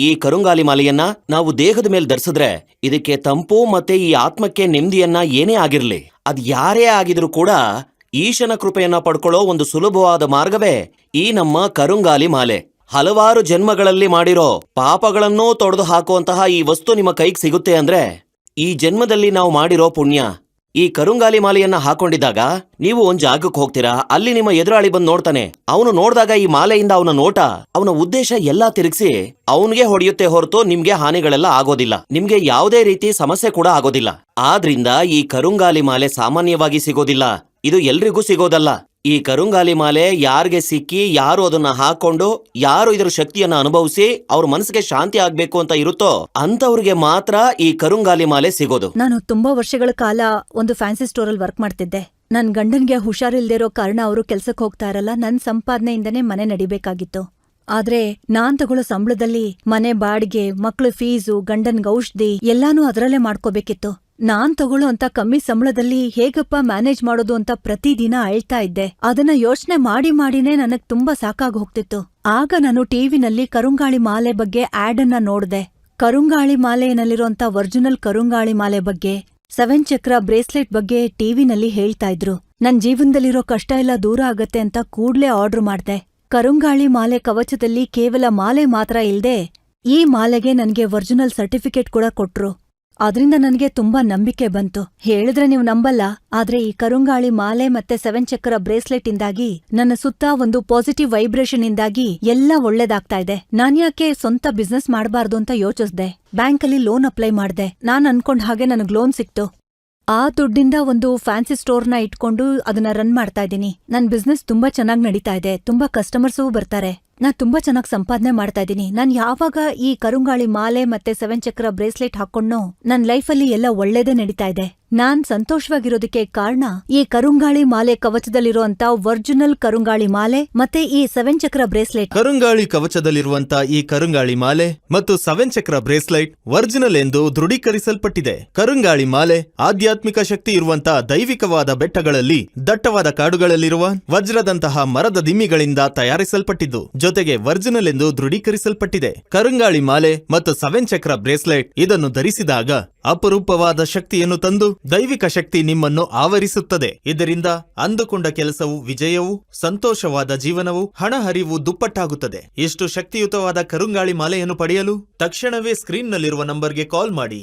ಈ ಕರುಂಗಾಲಿ ಮಾಲೆಯನ್ನ ನಾವು ದೇಹದ ಮೇಲೆ ಧರಿಸಿದ್ರೆ ಇದಕ್ಕೆ ತಂಪು ಮತ್ತೆ ಈ ಆತ್ಮಕ್ಕೆ ನೆಮ್ಮದಿಯನ್ನ ಏನೇ ಆಗಿರ್ಲಿ ಅದ್ ಯಾರೇ ಆಗಿದ್ರು ಕೂಡ ಈಶನ ಕೃಪೆಯನ್ನ ಪಡ್ಕೊಳ್ಳೋ ಒಂದು ಸುಲಭವಾದ ಮಾರ್ಗವೇ ಈ ನಮ್ಮ ಕರುಂಗಾಲಿ ಮಾಲೆ. ಹಲವಾರು ಜನ್ಮಗಳಲ್ಲಿ ಮಾಡಿರೋ ಪಾಪಗಳನ್ನೂ ತೊಡೆದು ಹಾಕುವಂತಹ ಈ ವಸ್ತು ನಿಮ್ಮ ಕೈಗೆ ಸಿಗುತ್ತೆ ಅಂದ್ರೆ ಈ ಜನ್ಮದಲ್ಲಿ ನಾವು ಮಾಡಿರೋ ಪುಣ್ಯ. ಈ ಕರುಂಗಾಲಿ ಮಾಲೆಯನ್ನ ಹಾಕೊಂಡಿದ್ದಾಗ ನೀವು ಒಂದ್ ಜಾಗಕ್ಕೆ ಹೋಗ್ತೀರಾ, ಅಲ್ಲಿ ನಿಮ್ಮ ಎದುರಾಳಿ ಬಂದು ನೋಡ್ತಾನೆ. ಅವನು ನೋಡಿದಾಗ ಈ ಮಾಲೆಯಿಂದ ಅವನ ನೋಟ, ಅವನ ಉದ್ದೇಶ ಎಲ್ಲಾ ತಿರುಗಿಸಿ ಅವನಿಗೆ ಹೊಡೆಯುತ್ತೆ ಹೊರತು ನಿಮ್ಗೆ ಹಾನಿಗಳೆಲ್ಲ ಆಗೋದಿಲ್ಲ, ನಿಮ್ಗೆ ಯಾವುದೇ ರೀತಿ ಸಮಸ್ಯೆ ಕೂಡ ಆಗೋದಿಲ್ಲ. ಆದ್ರಿಂದ ಈ ಕರುಂಗಾಲಿ ಮಾಲೆ ಸಾಮಾನ್ಯವಾಗಿ ಸಿಗೋದಿಲ್ಲ, ಇದು ಎಲ್ರಿಗೂ ಸಿಗೋದಲ್ಲ. ಈ ಕರುಂಗಾಲಿ ಮಾಲೆ ಯಾರಿಗೆ ಸಿಕ್ಕಿ, ಯಾರು ಅದನ್ನ ಹಾಕೊಂಡು, ಯಾರು ಇದ್ರ ಶಕ್ತಿಯನ್ನ ಅನುಭವಿಸಿ ಅವ್ರ ಮನಸ್ಸಿಗೆ ಶಾಂತಿ ಆಗ್ಬೇಕು ಅಂತ ಇರುತ್ತೋ ಅಂತವ್ರಿಗೆ ಮಾತ್ರ ಈ ಕರುಂಗಾಲಿ ಮಾಲೆ ಸಿಗೋದು. ನಾನು ತುಂಬಾ ವರ್ಷಗಳ ಕಾಲ ಒಂದು ಫ್ಯಾನ್ಸಿ ಸ್ಟೋರ್ ಅಲ್ಲಿ ವರ್ಕ್ ಮಾಡ್ತಿದ್ದೆ. ನನ್ ಗಂಡನ್ಗೆ ಹುಷಾರಿಲ್ದಿರೋ ಕಾರಣ ಅವರು ಕೆಲ್ಸಕ್ಕೆ ಹೋಗ್ತಾ ಇರಲ್ಲ. ನನ್ ಸಂಪಾದನೆಯಿಂದನೇ ಮನೆ ನಡಿಬೇಕಾಗಿತ್ತು. ಆದ್ರೆ ನಾನ್ ತಗೊಳ್ಳೋ ಸಂಬಳದಲ್ಲಿ ಮನೆ ಬಾಡಿಗೆ, ಮಕ್ಳು ಫೀಸು, ಗಂಡನ್ಗೆ ಔಷಧಿ ಎಲ್ಲಾನು ಅದರಲ್ಲೇ ಮಾಡ್ಕೋಬೇಕಿತ್ತು. ನಾನ್ ತಗೊಳ್ಳೋ ಅಂತ ಕಮ್ಮಿ ಸಂಬಳದಲ್ಲಿ ಹೇಗಪ್ಪ ಮ್ಯಾನೇಜ್ ಮಾಡೋದು ಅಂತ ಪ್ರತಿದಿನ ಅಳ್ತಾ ಇದ್ದೆ. ಅದನ್ನ ಯೋಚನೆ ಮಾಡಿನೇ ನನಗ್ ತುಂಬಾ ಸಾಕಾಗ್ ಹೋಗ್ತಿತ್ತು. ಆಗ ನಾನು ಟಿವಿನಲ್ಲಿ ಕರುಂಗಾಳಿ ಮಾಲೆ ಬಗ್ಗೆ ಆಡ್ ಅನ್ನ ನೋಡ್ದೆ. ಕರುಂಗಾಳಿ ಮಾಲೆಯಲ್ಲಿರೋಂತ ಒರಿಜಿನಲ್ ಕರುಂಗಾಳಿ ಮಾಲೆ ಬಗ್ಗೆ, 7 ಚಕ್ರ ಬ್ರೇಸ್ಲೆಟ್ ಬಗ್ಗೆ ಟಿವಿನಲ್ಲಿ ಹೇಳ್ತಾ ಇದ್ರು. ನನ್ ಜೀವನದಲ್ಲಿರೋ ಕಷ್ಟ ಎಲ್ಲ ದೂರ ಆಗತ್ತೆ ಅಂತ ಕೂಡ್ಲೇ ಆರ್ಡರ್ ಮಾಡ್ದೆ. ಕರುಂಗಾಳಿ ಮಾಲೆ ಕವಚದಲ್ಲಿ ಕೇವಲ ಮಾಲೆ ಮಾತ್ರ ಇಲ್ದೆ ಈ ಮಾಲೆಗೆ ನನ್ಗೆ ಒರಿಜಿನಲ್ ಸರ್ಟಿಫಿಕೇಟ್ ಕೂಡ ಕೊಟ್ರು. ಅದ್ರಿಂದ ನನ್ಗೆ ತುಂಬಾ ನಂಬಿಕೆ ಬಂತು. ಹೇಳಿದ್ರೆ ನೀವು ನಂಬಲ್ಲ, ಆದ್ರೆ ಈ ಕರುಂಗಾಳಿ ಮಾಲೆ ಮತ್ತೆ 7 ಚಕ್ರ ಬ್ರೇಸ್ಲೆಟ್ ಇಂದಾಗಿ ನನ್ನ ಸುತ್ತ ಒಂದು ಪಾಸಿಟಿವ್ ವೈಬ್ರೇಷನ್ ಇಂದಾಗಿ ಎಲ್ಲ ಒಳ್ಳೇದಾಗ್ತಾ ಇದೆ. ನಾನ್ಯಾಕೆ ಸ್ವಂತ ಬಿಸ್ನೆಸ್ ಮಾಡಬಾರ್ದು ಅಂತ ಯೋಚಿಸ್ದೆ. ಬ್ಯಾಂಕಲ್ಲಿ ಲೋನ್ ಅಪ್ಲೈ ಮಾಡ್ದೆ. ನಾನ್ ಅನ್ಕೊಂಡ್ ಹಾಗೆ ನನಗ್ ಲೋನ್ ಸಿಕ್ತು. ಆ ದುಡ್ಡಿಂದ ಒಂದು ಫ್ಯಾನ್ಸಿ ಸ್ಟೋರ್ನ ಇಟ್ಕೊಂಡು ಅದನ್ನ ರನ್ ಮಾಡ್ತಾ ಇದ್ದೀನಿ. ನನ್ ಬಿಸ್ನೆಸ್ ತುಂಬಾ ಚೆನ್ನಾಗ್ ನಡೀತಾ ಇದೆ. ತುಂಬಾ ಕಸ್ಟಮರ್ಸೂ ಬರ್ತಾರೆ. ನಾನ್ ತುಂಬಾ ಚೆನ್ನಾಗ್ ಸಂಪಾದನೆ ಮಾಡ್ತಾ ಇದ್ದೀನಿ. ನಾನ್ ಯಾವಾಗ ಈ ಕರುಂಗಾಳಿ ಮಾಲೆ ಮತ್ತೆ 7 ಚಕ್ರ ಬ್ರೇಸ್ಲೆಟ್ ಹಾಕೊಂಡ್ನೋ ನನ್ ಲೈಫಲ್ಲಿ ಎಲ್ಲ ಒಳ್ಳೇದೇ ನಡೀತಾ ಇದೆ. ನಾನ್ ಸಂತೋಷವಾಗಿರೋದಕ್ಕೆ ಕಾರಣ ಈ ಕರುಂಗಾಳಿ ಮಾಲೆ ಕವಚದಲ್ಲಿರುವಂತ ಒರಿಜಿನಲ್ ಕರುಂಗಾಳಿ ಮಾಲೆ ಮತ್ತೆ ಈ 7 ಚಕ್ರ ಬ್ರೇಸ್ಲೆಟ್. ಕರುಂಗಾಳಿ ಕವಚದಲ್ಲಿರುವಂತ ಈ ಕರುಂಗಾಳಿ ಮಾಲೆ ಮತ್ತು 7 ಚಕ್ರ ಬ್ರೇಸ್ಲೆಟ್ ಒರಿಜಿನಲ್ ಎಂದು ದೃಢೀಕರಿಸಲ್ಪಟ್ಟಿದೆ. ಕರುಂಗಾಳಿ ಮಾಲೆ ಆಧ್ಯಾತ್ಮಿಕ ಶಕ್ತಿ ಇರುವಂತ ದೈವಿಕವಾದ ಬೆಟ್ಟಗಳಲ್ಲಿ, ದಟ್ಟವಾದ ಕಾಡುಗಳಲ್ಲಿರುವ ವಜ್ರದಂತಹ ಮರದ ದಿಮ್ಮಿಗಳಿಂದ ತಯಾರಿಸಲ್ಪಟ್ಟಿದ್ದು, ಜೊತೆಗೆ ಒರಿಜಿನಲ್ ಎಂದು ದೃಢೀಕರಿಸಲ್ಪಟ್ಟಿದೆ. ಕರುಂಗಾಳಿ ಮಾಲೆ ಮತ್ತು 7 ಚಕ್ರ ಬ್ರೇಸ್ಲೆಟ್ ಇದನ್ನು ಧರಿಸಿದಾಗ ಅಪರೂಪವಾದ ಶಕ್ತಿಯನ್ನು ತಂದು ದೈವಿಕ ಶಕ್ತಿ ನಿಮ್ಮನ್ನು ಆವರಿಸುತ್ತದೆ. ಇದರಿಂದ ಅಂದುಕೊಂಡ ಕೆಲಸವು ವಿಜಯವೂ, ಸಂತೋಷವಾದ ಜೀವನವೂ, ಹಣ ಹರಿವು ದುಪ್ಪಟ್ಟಾಗುತ್ತದೆ. ಇಷ್ಟು ಶಕ್ತಿಯುತವಾದ ಕರುಂಗಾಳಿ ಮಾಲೆಯನ್ನು ಪಡೆಯಲು ತಕ್ಷಣವೇ ಸ್ಕ್ರೀನ್ನಲ್ಲಿರುವ ನಂಬರ್ಗೆ ಕಾಲ್ ಮಾಡಿ.